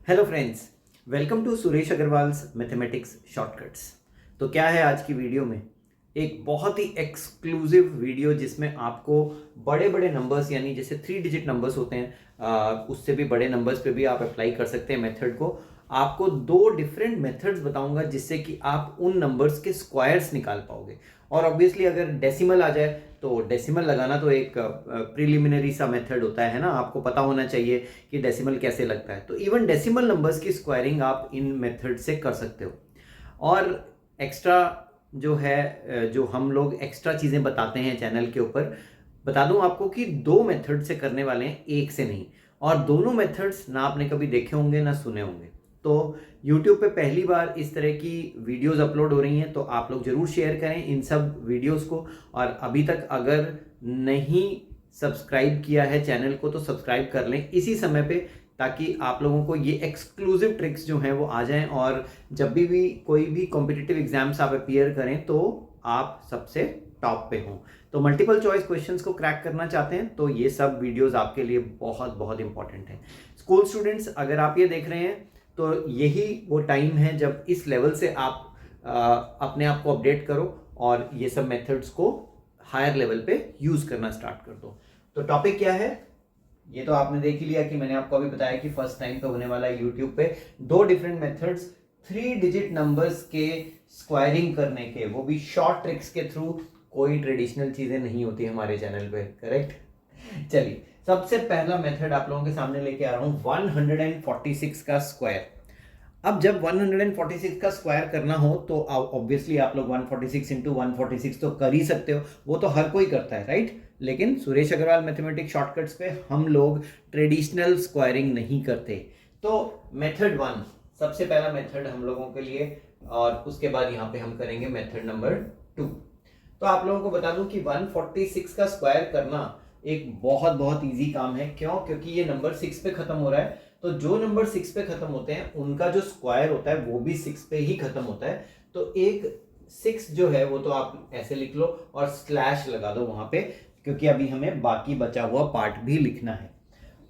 Hello friends, welcome to Suresh Agarwal's mathematics shortcuts. तो क्या है आज की वीडियो में, एक बहुत ही एक्सक्लूसिव वीडियो जिसमें आपको बड़े बड़े नंबर्स यानी जैसे 3 डिजिट नंबर्स होते हैं उससे भी बड़े नंबर्स पे भी आप अप्लाई कर सकते हैं मेथड को। आपको 2 डिफरेंट मेथड्स बताऊंगा जिससे कि आप उन नंबर्स के स्क्वायर्स निकाल पाओगे। और ऑब्वियसली अगर डेसिमल आ जाए तो डेसिमल लगाना तो एक प्रिलिमिनरी सा मेथड होता है ना, आपको पता होना चाहिए कि डेसिमल कैसे लगता है। तो इवन डेसिमल नंबर्स की स्क्वायरिंग आप इन मेथड से कर सकते हो। और एक्स्ट्रा जो है, जो हम लोग एक्स्ट्रा चीज़ें बताते हैं चैनल के ऊपर, बता दूं आपको कि 2 मेथड से करने वाले हैं, एक से नहीं। और दोनों मेथड्स ना आपने कभी देखे होंगे ना सुने होंगे। तो YouTube पे पहली बार इस तरह की वीडियोस अपलोड हो रही हैं, तो आप लोग जरूर शेयर करें इन सब वीडियोस को। और अभी तक अगर नहीं सब्सक्राइब किया है चैनल को तो सब्सक्राइब कर लें इसी समय पे, ताकि आप लोगों को ये एक्सक्लूसिव ट्रिक्स जो हैं वो आ जाएं। और जब भी कोई भी कॉम्पिटिटिव एग्जाम्स आप अपीयर करें तो आप सबसे टॉप पे हों। तो मल्टीपल चॉइस क्वेश्चंस को क्रैक करना चाहते हैं तो ये सब वीडियोस आपके लिए बहुत बहुत इंपॉर्टेंट हैं। स्कूल स्टूडेंट्स, अगर आप ये देख रहे हैं तो यही वो टाइम है जब इस लेवल से आप अपने आप को अपडेट करो और ये सब मेथड्स को हायर लेवल पे यूज करना स्टार्ट कर दो। तो टॉपिक क्या है ये तो आपने देख ही लिया कि मैंने आपको अभी बताया कि फर्स्ट टाइम पे होने वाला है यूट्यूब पे 2 डिफरेंट मेथड्स 3 डिजिट नंबर्स के स्क्वायरिंग करने के, वो भी शॉर्ट ट्रिक्स के थ्रू। कोई ट्रेडिशनल चीजें नहीं होती हमारे चैनल पे, करेक्ट। चलिए, सबसे पहला मेथड आप लोगों के सामने लेके आ रहा हूं 146 का स्क्वायर। अब जब 146 का स्क्वायर करना हो तो ऑब्वियसली आप लोग 146 इंटू 146 तो कर ही सकते हो, वो तो हर कोई करता है, राइट। लेकिन सुरेश अग्रवाल मैथमेटिक्स शॉर्टकट्स पे हम लोग ट्रेडिशनल स्क्वायरिंग नहीं करते। तो मेथड 1 सबसे पहला मेथड हम लोगों के लिए, और उसके बाद यहाँ पे हम करेंगे मेथड नंबर 2। तो आप लोगों को बता दूं कि 146 का स्क्वायर करना एक बहुत बहुत इजी काम है। क्यों? क्योंकि ये नंबर 6 पे खत्म हो रहा है। तो जो नंबर 6 पे खत्म होते हैं उनका जो स्क्वायर होता है वो भी 6 पे ही खत्म होता है। तो एक 6 जो है वो तो आप ऐसे लिख लो और स्लैश लगा दो वहां पे, क्योंकि अभी हमें बाकी बचा हुआ पार्ट भी लिखना है।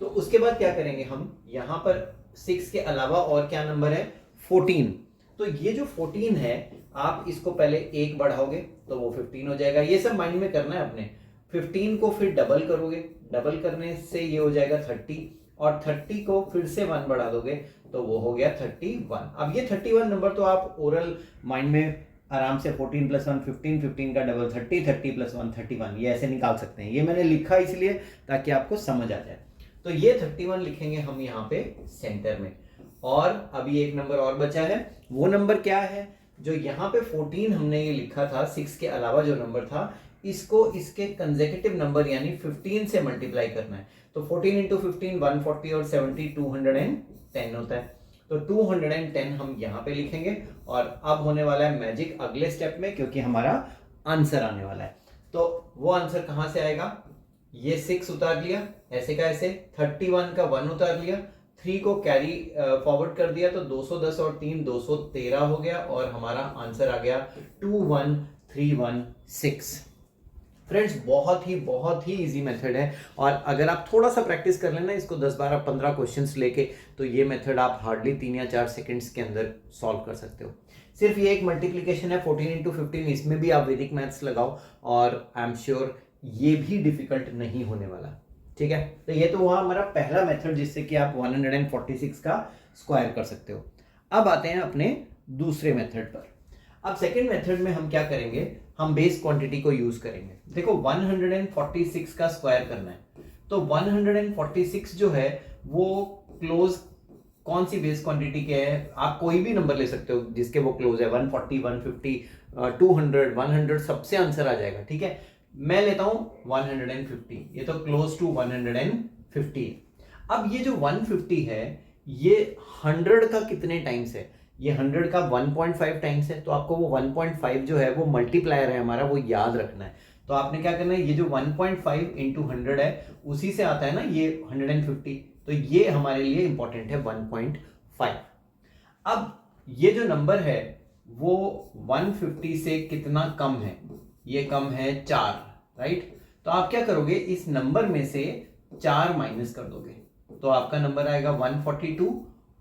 तो उसके बाद क्या करेंगे हम, यहां पर 6 के अलावा और क्या नंबर है, 14। तो ये जो 14 है, आप इसको पहले 1 बढ़ाओगे तो वो 15 हो जाएगा। ये सब माइंड में करना है अपने। 15 को फिर डबल करोगे, डबल करने से ये हो जाएगा 30, और 30 को फिर से 1 बढ़ा दोगे तो वो हो गया 31। अब ये 31 नंबर तो आप ओरल माइंड में आराम से 14 प्लस 1 15, 15 का डबल 30, 30 प्लस 1 31, ये ऐसे निकाल सकते हैं। ये मैंने लिखा इसलिए ताकि आपको समझ आ जाए। तो ये 31 लिखेंगे हम यहाँ पे सेंटर में। और अभी एक नंबर और बचा है, वो नंबर क्या है, जो यहाँ पे 14 हमने ये लिखा था 6 के अलावा जो नंबर था, इसको इसके कंसेक्यूटिव नंबर यानी 15 से मल्टीप्लाई करना है। तो 14 इंटू 15 140 और 70 210 होता है। तो 210 हम यहाँ पे लिखेंगे। और अब होने वाला है मैजिक अगले स्टेप में, क्योंकि हमारा आंसर आने वाला है। तो वो आंसर कहां से आएगा, ये 6 उतार लिया ऐसे का ऐसे, 31 का 1 उतार लिया, 3 को कैरी फॉरवर्ड कर दिया तो 210 और 3 213 हो गया, और हमारा आंसर आ गया 21316। फ्रेंड्स, बहुत ही इजी मेथड है। और अगर आप थोड़ा सा प्रैक्टिस कर लेना इसको 10 12 15 क्वेश्चंस लेके, तो ये मेथड आप हार्डली 3 या 4 सेकंड्स के अंदर सॉल्व कर सकते हो। सिर्फ ये एक मल्टीप्लिकेशन है 14 इंटू 15, इसमें भी आप वैदिक मैथ्स लगाओ और आई एम श्योर ये भी डिफिकल्ट नहीं होने वाला। ठीक है, तो ये तो हुआ हमारा पहला मेथड जिससे कि आप 146 का स्क्वायर कर सकते हो। अब आते हैं अपने दूसरे मेथड पर। अब सेकेंड मेथड में हम क्या करेंगे, हम बेस क्वांटिटी को यूज करेंगे। देखो 146 का स्क्वायर करना है, तो 146 जो है वो क्लोज कौन सी बेस क्वांटिटी के है, आप कोई भी नंबर ले सकते हो जिसके वो क्लोज है। 140 150 200 100 सबसे आंसर आ जाएगा। ठीक है, मैं लेता हूं 150, ये तो क्लोज टू 150। अब ये जो 150 है ये 100 का कितने टाइम्स है, ये 100 का 1.5 टाइम्स है। तो आपको वो 1.5 जो है वो मल्टीप्लायर है हमारा, वो याद रखना है। तो आपने क्या करना है, ये जो 1.5 इंटू 100 है उसी से आता है ना ये 150, तो ये हमारे लिए इंपॉर्टेंट है 1.5। अब ये जो नंबर है वो 150 से कितना कम है, ये कम है 4, राइट। तो आप क्या करोगे, इस नंबर में से 4 माइनस कर दोगे तो आपका नंबर आएगा 142,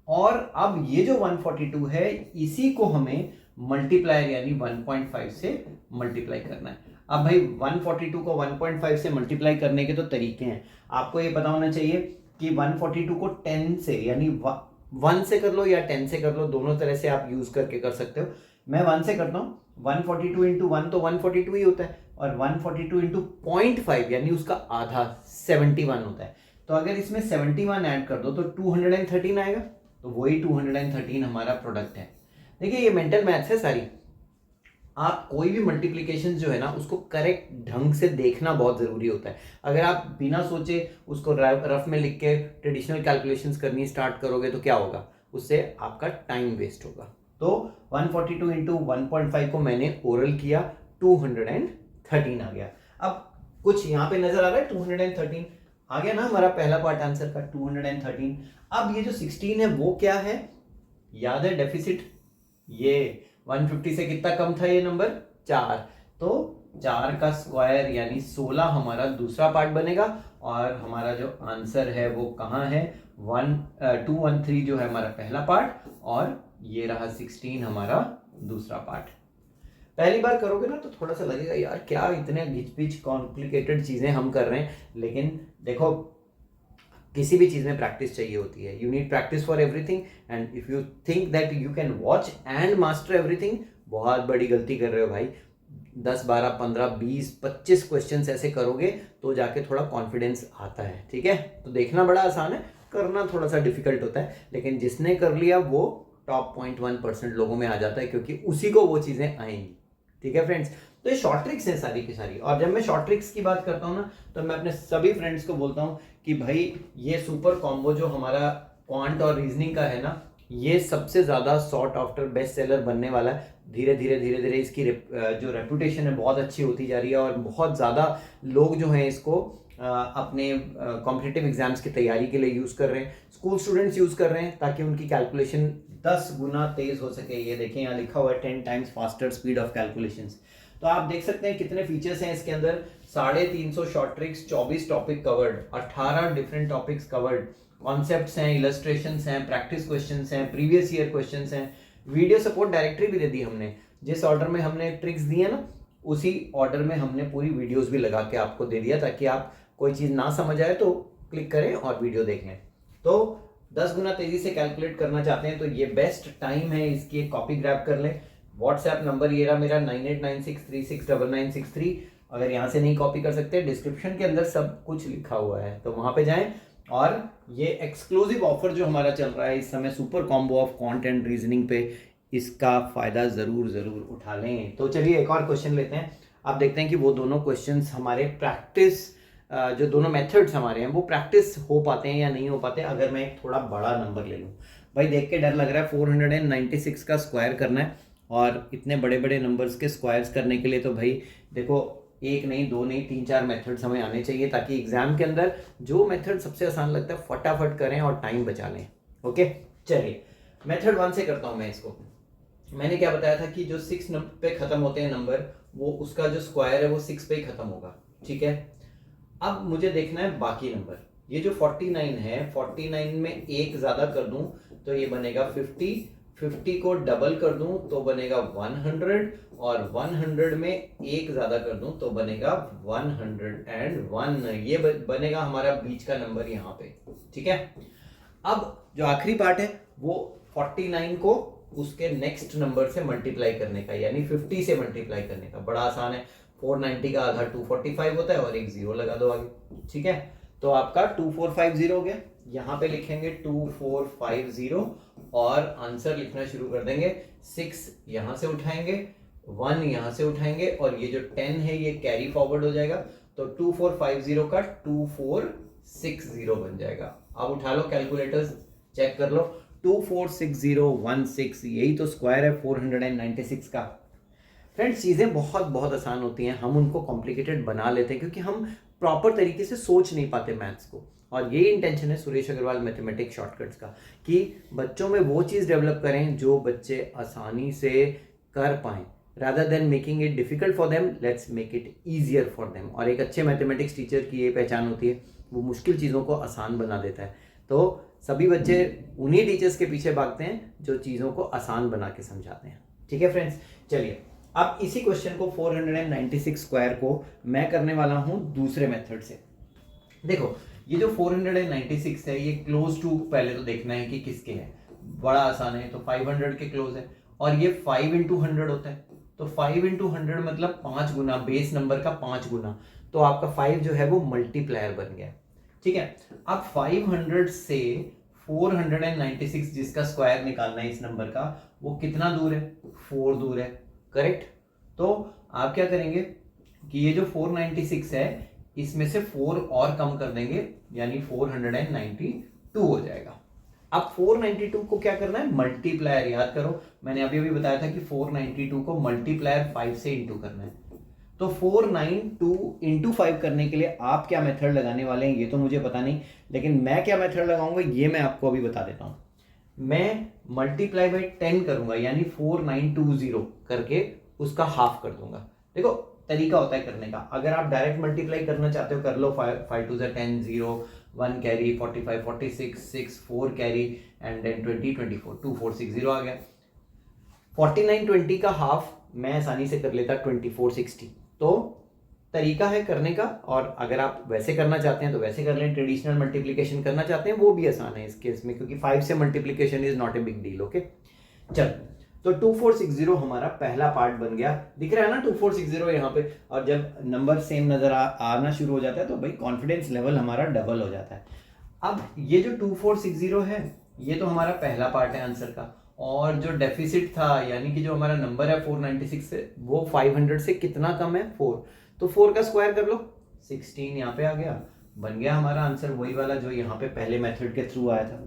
और अब ये जो 142 है इसी को हमें मल्टीप्लायर यानी 1.5 से मल्टीप्लाई करना है। अब भाई 142 को 1.5 से मल्टीप्लाई करने के तो तरीके हैं। आपको ये पता होना चाहिए कि 142 को 10 से यानी 1 से कर लो या 10 से कर लो, दोनों तरह से आप यूज करके कर सकते हो। मैं 1 से करता हूँ। 142 इंटू 1 तो 142 ही होता है, और 142 इंटू 0.5 यानी उसका आधा 71 होता है। तो अगर इसमें 71 ऐड कर दो तो 213 आएगा, तो वही 213 हमारा प्रोडक्ट है। देखिए ये मेंटल मैथ्स है सारी। आप कोई भी मल्टीप्लिकेशन जो है ना उसको करेक्ट ढंग से देखना बहुत जरूरी होता है। अगर आप बिना सोचे उसको रफ में लिख के ट्रेडिशनल कैलकुलेशंस करनी स्टार्ट करोगे तो क्या होगा, उससे आपका टाइम वेस्ट होगा। तो 142 इंटू 1.5 को मैंने ओरल किया, 213 आ गया। अब कुछ यहाँ पे नजर आ रहा है, 213 आ गया ना हमारा पहला पार्ट आंसर का, 213। अब ये जो 16 है वो क्या है, याद है डेफिसिट, ये 150 से कितना कम था ये नंबर, 4। तो 4 का स्क्वायर यानी 16 हमारा दूसरा पार्ट बनेगा, और हमारा जो आंसर है वो कहाँ है, 213 जो है हमारा पहला पार्ट, और ये रहा 16 हमारा दूसरा पार्ट। पहली बार करोगे ना तो थोड़ा सा लगेगा यार क्या इतने घिच-पिच कॉम्प्लिकेटेड चीजें हम कर रहे हैं, लेकिन देखो किसी भी चीज में प्रैक्टिस चाहिए होती है। You need practice for everything, and if you think that you can watch and master everything, बहुत बड़ी गलती कर रहे हो भाई। 10 12 15 20 25 क्वेश्चंस ऐसे करोगे तो जाके थोड़ा कॉन्फिडेंस आता है। ठीक है, तो देखना बड़ा आसान है, करना थोड़ा सा डिफिकल्ट होता है, लेकिन जिसने कर लिया वो टॉप 0.1% लोगों में आ जाता है, क्योंकि उसी को वो चीजें आएंगी। ठीक है फ्रेंड्स, तो ये शॉर्ट ट्रिक्स हैं सारी की सारी। और जब मैं शॉर्ट ट्रिक्स की बात करता हूँ ना तो मैं अपने सभी फ्रेंड्स को बोलता हूँ कि भाई ये सुपर कॉम्बो जो हमारा क्वांट और रीजनिंग का है ना, ये सबसे ज्यादा सॉर्ट आफ्टर बेस्ट सेलर बनने वाला है। धीरे धीरे धीरे धीरे इसकी जो रेपुटेशन है बहुत अच्छी होती जा रही है, और बहुत ज़्यादा लोग जो हैं इसको अपने कॉम्पिटिटिव एग्जाम्स की तैयारी के लिए यूज़ कर रहे हैं। स्कूल स्टूडेंट्स यूज़ कर रहे हैं ताकि उनकी कैलकुलेशन 10 गुना तेज हो सके। ये देखें यहाँ लिखा हुआ है 10 times faster speed of calculations. तो आप देख सकते हैं कितने फीचर्स हैं इसके अंदर। 350 short tricks, 24 topic covered, 18 different topics covered, concepts हैं, इलस्ट्रेशंस हैं, प्रैक्टिस क्वेश्चंस हैं, प्रीवियस ईयर क्वेश्चंस हैं, वीडियो सपोर्ट डायरेक्टरी भी दे दी हमने। जिस ऑर्डर में हमने ट्रिक्स दी है ना उसी ऑर्डर में हमने पूरी वीडियोस भी लगा के आपको दे दिया, ताकि आप कोई चीज़ ना समझ आए तो क्लिक करें और वीडियो देख लें। तो 10 गुना तेजी से कैलकुलेट करना चाहते हैं तो ये बेस्ट टाइम है, इसकी एक कॉपी ग्रैब कर लें। व्हाट्सएप नंबर ये रहा मेरा 9896369963। अगर यहाँ से नहीं कॉपी कर सकते, डिस्क्रिप्शन के अंदर सब कुछ लिखा हुआ है, तो वहाँ पे जाएं। और ये एक्सक्लूसिव ऑफर जो हमारा चल रहा है इस समय, super combo of quant and reasoning पे, इसका फ़ायदा ज़रूर ज़रूर उठा लें। तो चलिए एक और क्वेश्चन लेते हैं। आप देखते हैं कि वो दोनों क्वेश्चंस हमारे प्रैक्टिस, जो दोनों मेथड्स हमारे हैं वो प्रैक्टिस हो पाते हैं या नहीं हो पाते। अगर मैं एक थोड़ा बड़ा नंबर ले लूँ, भाई देख के डर लग रहा है, 496 का स्क्वायर करना है, और इतने बड़े बड़े नंबर्स के स्क्वायर्स करने के लिए तो भाई देखो एक नहीं, दो नहीं, 3-4 मेथड्स हमें आने चाहिए, ताकि एग्जाम के अंदर जो मेथड सबसे आसान लगता है फटाफट करें और टाइम बचा लें। ओके, चलिए मेथड 1 से करता हूँ मैं इसको। मैंने क्या बताया था कि जो 6 पे खत्म होते हैं नंबर, वो उसका जो स्क्वायर है वो 6 पे ही खत्म होगा। ठीक है, अब मुझे देखना है बाकी नंबर। ये जो 49 है, 49 में एक ज्यादा कर दूं तो ये बनेगा 50, 50 को डबल कर दूं तो बनेगा 100, और 100 में एक ज्यादा कर दूं तो बनेगा 101। ये बनेगा हमारा बीच का नंबर यहाँ पे। ठीक है, अब जो आखिरी पार्ट है वो 49 को उसके नेक्स्ट नंबर से मल्टीप्लाई करने का, यानी 50 से मल्टीप्लाई करने का। बड़ा आसान है, 490 का आधा 245 होता है, और एक जीरो लगा दो आगे। ठीक है, तो आपका 2450 हो गया। यहाँ पे लिखेंगे 2450 और आंसर लिखना शुरू कर देंगे। 6 यहाँ से उठाएंगे, 1 यहाँ से उठाएंगे, और ये जो 10 है ये कैरी फॉरवर्ड हो जाएगा, तो 2450 का 2460 बन जाएगा। अब उठा लो कैलकुलेटर्स, चेक कर लो, 246016, यही तो स्क्वायर है 496 का। फ्रेंड्स चीज़ें बहुत बहुत आसान होती हैं, हम उनको कॉम्प्लिकेटेड बना लेते हैं क्योंकि हम प्रॉपर तरीके से सोच नहीं पाते मैथ्स को। और यही इंटेंशन है सुरेश अग्रवाल मैथमेटिक्स शॉर्टकट्स का, कि बच्चों में वो चीज़ डेवलप करें जो बच्चे आसानी से कर पाएं। Rather than making it difficult for them, let's make it easier for them. और एक अच्छे मैथमेटिक्स टीचर की ये पहचान होती है, वो मुश्किल चीज़ों को आसान बना देता है। तो सभी बच्चे उन्हीं टीचर्स के पीछे भागते हैं जो चीज़ों को आसान बना के समझाते हैं। ठीक है फ्रेंड्स, चलिए अब इसी क्वेश्चन को 496 स्क्वायर को मैं करने वाला हूं दूसरे मेथड से। देखो ये जो 496 है ये क्लोज टू पहले तो देखना है कि किसके है, बड़ा आसान है, तो 500 के क्लोज है और ये 5 into 100 होता है, तो 5 into 100 मतलब 5 गुना, बेस नंबर का 5 गुना, तो आपका 5 जो है वो मल्टीप्लायर बन गया। ठीक है, अब 500 से 496 जिसका स्क्वायर निकालना है इस नंबर का, वो कितना दूर है, 4 दूर है, करेक्ट। तो आप क्या करेंगे कि ये जो 496 है इसमें से 4 और कम कर देंगे, यानी 492 हो जाएगा। अब 492 को क्या करना है, मल्टीप्लायर, याद करो मैंने अभी अभी बताया था कि 492 को मल्टीप्लायर 5 से इंटू करना है। तो 492 इंटू 5 करने के लिए आप क्या मेथड लगाने वाले हैं ये तो मुझे पता नहीं, लेकिन मैं क्या मेथड लगाऊंगा ये मैं आपको अभी बता देता हूं। मैं मल्टीप्लाई बाई 10 करूंगा, यानी 4920 करके उसका हाफ कर दूंगा। देखो तरीका होता है करने का, अगर आप डायरेक्ट मल्टीप्लाई करना चाहते हो कर लो, 5 2 10, 0 1 कैरी, 45 46 6 4 कैरी एंड देन 20 24 2460 आ गया। 4920 का हाफ मैं आसानी से कर लेता 2460। तो तरीका है करने का, और अगर आप वैसे करना चाहते हैं तो वैसे कर लें, ट्रेडिशनल मल्टीप्लिकेशन करना चाहते हैं वो भी आसान है इस केस में, क्योंकि 5 से multiplication is not a big deal. Okay चल, तो 2460 हमारा पहला पार्ट बन गया, दिख रहा है ना 2460 यहाँ पे। और जब नंबर सेम नजर आना शुरू हो जाता है तो भाई कॉन्फिडेंस लेवल हमारा डबल हो जाता है। अब ये जो 2460 है ये तो हमारा पहला पार्ट है आंसर का, और जो डेफिसिट था यानी कि जो हमारा नंबर है 496 से, वो 500 से कितना कम है, 4, तो 4 का स्क्वायर कर लो, 16 यहाँ पे आ गया, बन गया हमारा आंसर वही वाला जो यहाँ पे पहले मेथड के थ्रू आया था।